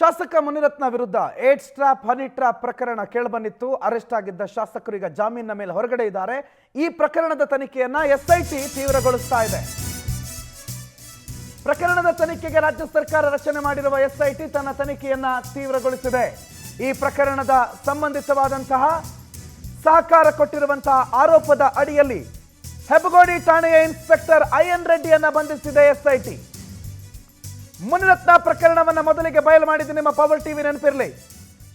ಶಾಸಕ ಮುನಿರತ್ನ ವಿರುದ್ಧ AIDS trap honey trap ಪ್ರಕರಣ ಕೇಳಿಬಂದಿತ್ತು. ಅರೆಸ್ಟ್ ಆಗಿದ್ದ ಶಾಸಕರು ಈಗ ಜಾಮೀನಿನ ಮೇಲೆ ಹೊರಗಡೆ ಇದ್ದಾರೆ. ಈ ಪ್ರಕರಣದ ತನಿಖೆಯನ್ನ ಎಸ್ಐಟಿ ತೀವ್ರಗೊಳಿಸ್ತಾ ಇದೆ. ಪ್ರಕರಣದ ತನಿಖೆಗೆ ರಾಜ್ಯ ಸರ್ಕಾರ ರಚನೆ ಮಾಡಿರುವ ಎಸ್ಐಟಿ ತನ್ನ ತನಿಖೆಯನ್ನ ತೀವ್ರಗೊಳಿಸಿದೆ. ಈ ಪ್ರಕರಣದ ಸಂಬಂಧಿತವಾದಂತಹ ಸಹಕಾರ ಕೊಟ್ಟಿರುವಂತಹ ಆರೋಪದ ಅಡಿಯಲ್ಲಿ ಹೆಬ್ಬಗೋಡಿ ಠಾಣೆಯ ಇನ್ಸ್ಪೆಕ್ಟರ್ ಐಎನ್ ರೆಡ್ಡಿಯನ್ನ ಬಂಧಿಸಿದೆ ಎಸ್ಐಟಿ. ಮುನಿರತ್ನ ಪ್ರಕರಣವನ್ನ ಮೊದಲಿಗೆ ಬಯಲು ಮಾಡಿದ್ದು ನಿಮ್ಮ ಪವರ್ ಟಿವಿ ನೆನಪಿರಲಿ.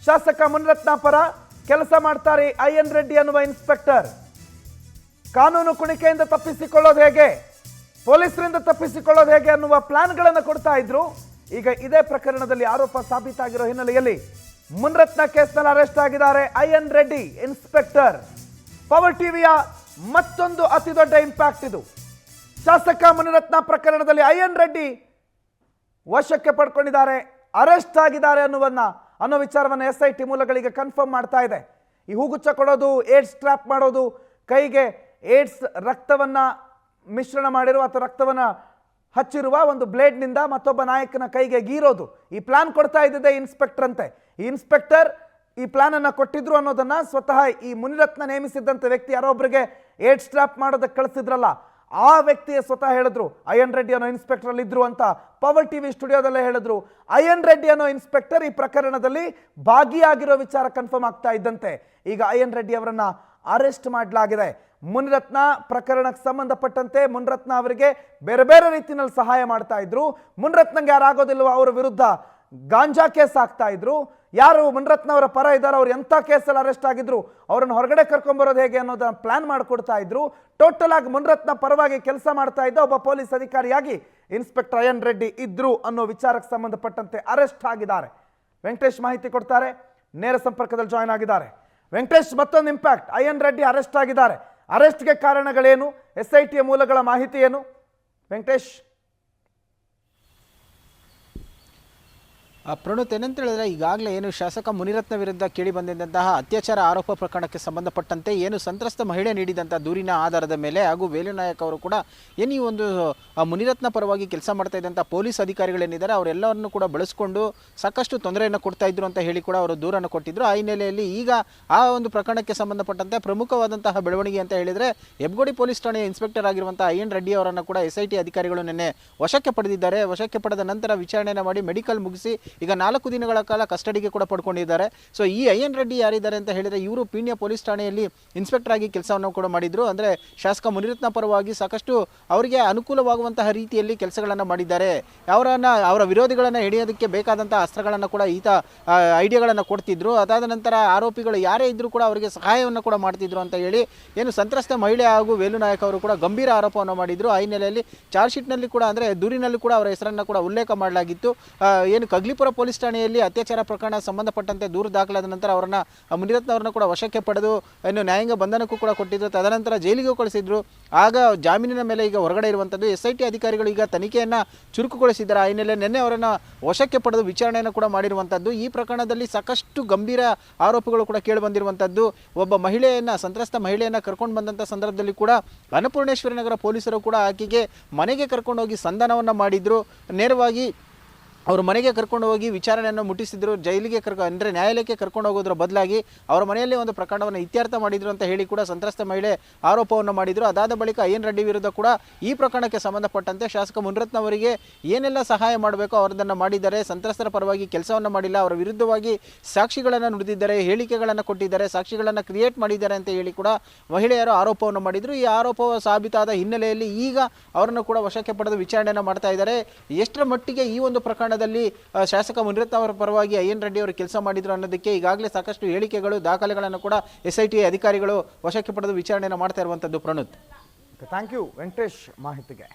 ಶಾಸಕ ಮುನಿರತ್ನ ಪರ ಕೆಲಸ ಮಾಡ್ತಾರೆ ಐಎನ್ ರೆಡ್ಡಿ ಅನ್ನುವ ಇನ್ಸ್ಪೆಕ್ಟರ್. ಕಾನೂನು ಕುಣಿಕೆಯಿಂದ ತಪ್ಪಿಸಿಕೊಳ್ಳೋದು ಹೇಗೆ, ಪೊಲೀಸರಿಂದ ತಪ್ಪಿಸಿಕೊಳ್ಳೋದು ಹೇಗೆ ಅನ್ನುವ ಪ್ಲಾನ್ಗಳನ್ನು ಕೊಡ್ತಾ ಇದ್ರು. ಈಗ ಇದೇ ಪ್ರಕರಣದಲ್ಲಿ ಆರೋಪ ಸಾಬೀತಾಗಿರೋ ಹಿನ್ನೆಲೆಯಲ್ಲಿ ಮುನಿರತ್ನ ಕೇಸ್ನಲ್ಲಿ ಅರೆಸ್ಟ್ ಆಗಿದ್ದಾರೆ ಐಎನ್ ರೆಡ್ಡಿ ಇನ್ಸ್ಪೆಕ್ಟರ್. ಪವರ್ ಟಿವಿಯ ಮತ್ತೊಂದು ಅತಿ ದೊಡ್ಡ ಇಂಪ್ಯಾಕ್ಟ್ ಇದು. ಶಾಸಕ ಮುನಿರತ್ನ ಪ್ರಕರಣದಲ್ಲಿ ಐಎನ್ ರೆಡ್ಡಿ ವಶಕ್ಕೆ ಪಡ್ಕೊಂಡಿದ್ದಾರೆ, ಅರೆಸ್ಟ್ ಆಗಿದ್ದಾರೆ ಅನ್ನೋ ವಿಚಾರವನ್ನು ಎಸ್ಐಟಿ ಮೂಲಗಳಿಗೆ ಕನ್ಫರ್ಮ್ ಮಾಡ್ತಾ ಇದೆ. ಈ ಹೂಗುಚ್ಚ ಕೊಡೋದು, ಏಡ್ಸ್ ಟ್ರ್ಯಾಪ್ ಮಾಡೋದು, ಕೈಗೆ ಏಡ್ಸ್ ರಕ್ತವನ್ನ ಮಿಶ್ರಣ ಮಾಡಿರುವ ಅಥವಾ ರಕ್ತವನ್ನ ಹಚ್ಚಿರುವ ಒಂದು ಬ್ಲೇಡ್ನಿಂದ ಮತ್ತೊಬ್ಬ ನಾಯಕನ ಕೈಗೆ ಗೀರೋದು, ಈ ಪ್ಲಾನ್ ಕೊಡ್ತಾ ಇದ್ದಿದೆ ಇನ್ಸ್ಪೆಕ್ಟರ್ ಅಂತೆ. ಈ ಇನ್ಸ್ಪೆಕ್ಟರ್ ಈ ಪ್ಲಾನ್ ಅನ್ನ ಕೊಟ್ಟಿದ್ರು ಅನ್ನೋದನ್ನ ಸ್ವತಃ ಈ ಮುನಿರತ್ನ ನೇಮಿಸಿದ್ದಂತ ವ್ಯಕ್ತಿ ಯಾರೊಬ್ಬರಿಗೆ ಏಡ್ಸ್ ಟ್ರ್ಯಾಪ್ ಮಾಡೋದಕ್ಕೆ ಕಳಿಸಿದ್ರಲ್ಲ, ಆ ವ್ಯಕ್ತಿಯ ಸ್ವತಃ ಹೇಳಿದ್ರು ಐಎನ್ ರೆಡ್ಡಿ ಅನ್ನೋ ಇನ್ಸ್ಪೆಕ್ಟರ್ ಅಲ್ಲಿ ಇದ್ರು ಅಂತ. ಪವರ್ ಟಿವಿ ಸ್ಟುಡಿಯೋದಲ್ಲೇ ಹೇಳಿದ್ರು ಐಎನ್ ರೆಡ್ಡಿ ಅನ್ನೋ ಇನ್ಸ್ಪೆಕ್ಟರ್ ಈ ಪ್ರಕರಣದಲ್ಲಿ ಭಾಗಿಯಾಗಿರೋ ವಿಚಾರ ಕನ್ಫರ್ಮ್ ಆಗ್ತಾ ಇದ್ದಂತೆ ಈಗ ಐಎನ್ ರೆಡ್ಡಿ ಅವರನ್ನ ಅರೆಸ್ಟ್ ಮಾಡಲಾಗಿದೆ. ಮುನಿರತ್ನ ಪ್ರಕರಣಕ್ಕೆ ಸಂಬಂಧಪಟ್ಟಂತೆ ಮುನಿರತ್ನ ಅವರಿಗೆ ಬೇರೆ ಬೇರೆ ರೀತಿಯಲ್ಲಿ ಸಹಾಯ ಮಾಡ್ತಾ ಇದ್ರು. ಮುನಿರತ್ನಂಗೆ ಯಾರಾಗೋದಿಲ್ವೋ ಅವರ ವಿರುದ್ಧ ಗಾಂಜಾ ಕೇಸ್ ಆಗ್ತಾ ಇದ್ರು. ಯಾರು ಮುನಿರತ್ನ ಅವರ ಪರ ಇದ್ದಾರೋ ಅವ್ರು ಎಂಥ ಕೇಸಲ್ಲಿ ಅರೆಸ್ಟ್ ಆಗಿದ್ರು ಅವರನ್ನು ಹೊರಗಡೆ ಕರ್ಕೊಂಡ್ಬರೋದು ಹೇಗೆ ಅನ್ನೋದನ್ನ ಪ್ಲಾನ್ ಮಾಡಿಕೊಡ್ತಾ ಇದ್ರು. ಟೋಟಲ್ ಆಗಿ ಮುನಿರತ್ನ ಪರವಾಗಿ ಕೆಲಸ ಮಾಡ್ತಾ ಇದ್ದ ಒಬ್ಬ ಪೊಲೀಸ್ ಅಧಿಕಾರಿಯಾಗಿ ಇನ್ಸ್ಪೆಕ್ಟರ್ ಐಎನ್ ರೆಡ್ಡಿ ಇದ್ರು ಅನ್ನೋ ವಿಚಾರಕ್ಕೆ ಸಂಬಂಧಪಟ್ಟಂತೆ ಅರೆಸ್ಟ್ ಆಗಿದ್ದಾರೆ. ವೆಂಕಟೇಶ್ ಮಾಹಿತಿ ಕೊಡ್ತಾರೆ, ನೇರ ಸಂಪರ್ಕದಲ್ಲಿ ಜಾಯ್ನ್ ಆಗಿದ್ದಾರೆ. ವೆಂಕಟೇಶ್, ಮತ್ತೊಂದು ಇಂಪ್ಯಾಕ್ಟ್, ಐಎನ್ ರೆಡ್ಡಿ ಅರೆಸ್ಟ್ ಆಗಿದ್ದಾರೆ. ಅರೆಸ್ಟ್ಗೆ ಕಾರಣಗಳೇನು, ಎಸ್ಐಟಿಯ ಮೂಲಗಳ ಮಾಹಿತಿ ಏನು ವೆಂಕಟೇಶ್? ಪ್ರಣುತ್, ಏನಂತ ಹೇಳಿದ್ರೆ ಈಗಾಗಲೇ ಏನು ಶಾಸಕ ಮುನಿರತ್ನ ವಿರುದ್ಧ ಕೇಳಿ ಬಂದಿದ್ದಂತಹ ಅತ್ಯಾಚಾರ ಆರೋಪ ಪ್ರಕರಣಕ್ಕೆ ಸಂಬಂಧಪಟ್ಟಂತೆ ಏನು ಸಂತ್ರಸ್ತ ಮಹಿಳೆ ನೀಡಿದಂಥ ದೂರಿನ ಆಧಾರದ ಮೇಲೆ ಹಾಗೂ ವೇಲುನಾಯಕ್ ಅವರು ಕೂಡ ಏನು ಈ ಒಂದು ಮುನಿರತ್ನ ಪರವಾಗಿ ಕೆಲಸ ಮಾಡ್ತಾ ಇದ್ದಂಥ ಪೊಲೀಸ್ ಅಧಿಕಾರಿಗಳೇನಿದ್ದಾರೆ ಅವರೆಲ್ಲವನ್ನು ಕೂಡ ಬಳಸಿಕೊಂಡು ಸಾಕಷ್ಟು ತೊಂದರೆಯನ್ನು ಕೊಡ್ತಾ ಇದ್ರು ಅಂತ ಹೇಳಿ ಕೂಡ ಅವರು ದೂರನ್ನು ಕೊಟ್ಟಿದ್ರು. ಆ ಹಿನ್ನೆಲೆಯಲ್ಲಿ ಈಗ ಆ ಒಂದು ಪ್ರಕರಣಕ್ಕೆ ಸಂಬಂಧಪಟ್ಟಂತೆ ಪ್ರಮುಖವಾದಂತಹ ಬೆಳವಣಿಗೆ ಅಂತ ಹೇಳಿದರೆ ಹೆಬ್ಬಗೋಡಿ ಪೊಲೀಸ್ ಠಾಣೆಯ ಇನ್ಸ್ಪೆಕ್ಟರ್ ಆಗಿರುವಂಥ ಐಎನ್ ರೆಡ್ಡಿ ಅವರನ್ನು ಕೂಡ ಎಸ್ಐಟಿ ಅಧಿಕಾರಿಗಳು ನಿನ್ನೆ ವಶಕ್ಕೆ ಪಡೆದಿದ್ದಾರೆ. ವಶಕ್ಕೆ ಪಡೆದ ನಂತರ ವಿಚಾರಣೆಯನ್ನು ಮಾಡಿ ಮೆಡಿಕಲ್ ಮುಗಿಸಿ ಈಗ 4 ದಿನಗಳ ಕಾಲ ಕಸ್ಟಡಿಗೆ ಕೂಡ ಪಡ್ಕೊಂಡಿದ್ದಾರೆ. ಸೊ ಈ ಐಎನ್ ರೆಡ್ಡಿ ಯಾರಿದ್ದಾರೆ ಅಂತ ಹೇಳಿದರೆ ಇವರು ಪೀಣ್ಯ ಪೊಲೀಸ್ ಠಾಣೆಯಲ್ಲಿ ಇನ್ಸ್ಪೆಕ್ಟರ್ ಆಗಿ ಕೆಲಸವನ್ನು ಕೂಡ ಮಾಡಿದ್ರು. ಅಂದರೆ ಶಾಸಕ ಮುನಿರತ್ನ ಪರವಾಗಿ ಸಾಕಷ್ಟು ಅವರಿಗೆ ಅನುಕೂಲವಾಗುವಂತಹ ರೀತಿಯಲ್ಲಿ ಕೆಲಸಗಳನ್ನು ಮಾಡಿದ್ದಾರೆ. ಅವರ ವಿರೋಧಿಗಳನ್ನು ಹಿಡಿಯೋದಕ್ಕೆ ಬೇಕಾದಂಥ ಅಸ್ತ್ರಗಳನ್ನು ಕೂಡ ಈತ ಐಡಿಯಾಗಳನ್ನು ಕೊಡ್ತಿದ್ರು. ಅದಾದ ನಂತರ ಆರೋಪಿಗಳು ಯಾರೇ ಇದ್ರೂ ಕೂಡ ಅವರಿಗೆ ಸಹಾಯವನ್ನು ಕೂಡ ಮಾಡ್ತಿದ್ರು ಅಂತ ಹೇಳಿ ಏನು ಸಂತ್ರಸ್ತ ಮಹಿಳೆ ಹಾಗೂ ವೇಲುನಾಯಕ್ ಅವರು ಕೂಡ ಗಂಭೀರ ಆರೋಪವನ್ನು ಮಾಡಿದ್ರು. ಆ ಹಿನ್ನೆಲೆಯಲ್ಲಿ ಚಾರ್ಜ್ ಶೀಟ್ನಲ್ಲಿ ಕೂಡ ಅಂದರೆ ದೂರಿನಲ್ಲಿ ಕೂಡ ಅವರ ಹೆಸರನ್ನು ಕೂಡ ಉಲ್ಲೇಖ ಮಾಡಲಾಗಿತ್ತು. ಏನು ಕಗ್ಲಿಪುರ ಪೊಲೀಸ್ ಠಾಣೆಯಲ್ಲಿ ಅತ್ಯಾಚಾರ ಪ್ರಕರಣ ಸಂಬಂಧಪಟ್ಟಂತೆ ದೂರು ದಾಖಲಾದ ನಂತರ ಮುನಿರತ್ನ ಅವರನ್ನು ಕೂಡ ವಶಕ್ಕೆ ಪಡೆದು ಇನ್ನು ನ್ಯಾಯಾಂಗ ಬಂಧನಕ್ಕೂ ಕೂಡ ಕೊಟ್ಟಿದ್ರು. ತದನಂತರ ಜೈಲಿಗೂ ಕಳಿಸಿದ್ರು. ಆಗ ಜಾಮೀನಿನ ಮೇಲೆ ಈಗ ಹೊರಗಡೆ ಇರುವಂಥದ್ದು. ಎಸ್ಐಟಿ ಅಧಿಕಾರಿಗಳು ಈಗ ತನಿಖೆಯನ್ನು ಚುರುಕುಗೊಳಿಸಿದ್ದಾರೆ. ಆ ಹಿನ್ನೆಲೆ ನಿನ್ನೆ ಅವರನ್ನು ವಶಕ್ಕೆ ಪಡೆದು ವಿಚಾರಣೆಯನ್ನು ಕೂಡ ಮಾಡಿರುವಂಥದ್ದು. ಈ ಪ್ರಕರಣದಲ್ಲಿ ಸಾಕಷ್ಟು ಗಂಭೀರ ಆರೋಪಗಳು ಕೂಡ ಕೇಳಿ ಬಂದಿರುವಂಥದ್ದು. ಒಬ್ಬ ಮಹಿಳೆಯನ್ನು, ಸಂತ್ರಸ್ತ ಮಹಿಳೆಯನ್ನು ಕರ್ಕೊಂಡು ಬಂದಂಥ ಸಂದರ್ಭದಲ್ಲಿ ಕೂಡ ಅನ್ನಪೂರ್ಣೇಶ್ವರಿ ನಗರ ಪೊಲೀಸರು ಕೂಡ ಆಕೆಗೆ ಮನೆಗೆ ಕರ್ಕೊಂಡೋಗಿ ಸಂಧಾನವನ್ನು ಮಾಡಿದ್ರು. ನೇರವಾಗಿ ಅವರು ಮನೆಗೆ ಕರ್ಕೊಂಡು ಹೋಗಿ ವಿಚಾರಣೆಯನ್ನು ಮುಟ್ಟಿಸಿದ್ರು. ಜೈಲಿಗೆ ಅಂದರೆ ನ್ಯಾಯಾಲಯಕ್ಕೆ ಕರ್ಕೊಂಡು ಹೋಗೋದ್ರ ಬದಲಾಗಿ ಅವರ ಮನೆಯಲ್ಲಿ ಒಂದು ಪ್ರಕರಣವನ್ನು ಇತ್ಯರ್ಥ ಮಾಡಿದ್ರು ಅಂತ ಹೇಳಿ ಕೂಡ ಸಂತ್ರಸ್ತ ಮಹಿಳೆ ಆರೋಪವನ್ನು ಮಾಡಿದ್ರು. ಅದಾದ ಬಳಿಕ ಐಎನ್ ರೆಡ್ಡಿ ವಿರುದ್ಧ ಕೂಡ ಈ ಪ್ರಕರಣಕ್ಕೆ ಸಂಬಂಧಪಟ್ಟಂತೆ ಶಾಸಕ ಮುನಿರತ್ನ ಅವರಿಗೆ ಏನೆಲ್ಲ ಸಹಾಯ ಮಾಡಬೇಕೋ ಅವರದನ್ನು ಮಾಡಿದ್ದಾರೆ. ಸಂತ್ರಸ್ತರ ಪರವಾಗಿ ಕೆಲಸವನ್ನು ಮಾಡಿಲ್ಲ, ಅವರ ವಿರುದ್ಧವಾಗಿ ಸಾಕ್ಷಿಗಳನ್ನು ನುಡಿದಿದ್ದಾರೆ, ಹೇಳಿಕೆಗಳನ್ನು ಕೊಟ್ಟಿದ್ದಾರೆ, ಸಾಕ್ಷಿಗಳನ್ನು ಕ್ರಿಯೇಟ್ ಮಾಡಿದ್ದಾರೆ ಅಂತ ಹೇಳಿ ಕೂಡ ಮಹಿಳೆಯರು ಆರೋಪವನ್ನು ಮಾಡಿದ್ರು. ಈ ಆರೋಪ ಸಾಬೀತಾದ ಹಿನ್ನೆಲೆಯಲ್ಲಿ ಈಗ ಅವರನ್ನು ಕೂಡ ವಶಕ್ಕೆ ಪಡೆದು ವಿಚಾರಣೆಯನ್ನು ಮಾಡ್ತಾ ಇದ್ದಾರೆ. ಎಷ್ಟರ ಮಟ್ಟಿಗೆ ಈ ಒಂದು ಪ್ರಕರಣ ಶಾಸಕ ಮುನಿರತ್ನ ಅವರ ಪರವಾಗಿ ಐಎನ್ ರೆಡ್ಡಿ ಅವರು ಕೆಲಸ ಮಾಡಿದ್ರು ಅನ್ನೋದಕ್ಕೆ ಈಗಾಗಲೇ ಸಾಕಷ್ಟು ಹೇಳಿಕೆಗಳು, ದಾಖಲೆಗಳನ್ನು ಕೂಡ ಎಸ್ಐಟಿ ಅಧಿಕಾರಿಗಳು ವಶಕ್ಕೆ ಪಡೆದು ವಿಚಾರಣೆಯನ್ನು ಮಾಡ್ತಾ ಇರುವಂತದ್ದು. ಪ್ರಣುತ್, ಥ್ಯಾಂಕ್ ಯು ವೆಂಕಟೇಶ್ ಮಾಹಿತಿಗೆ.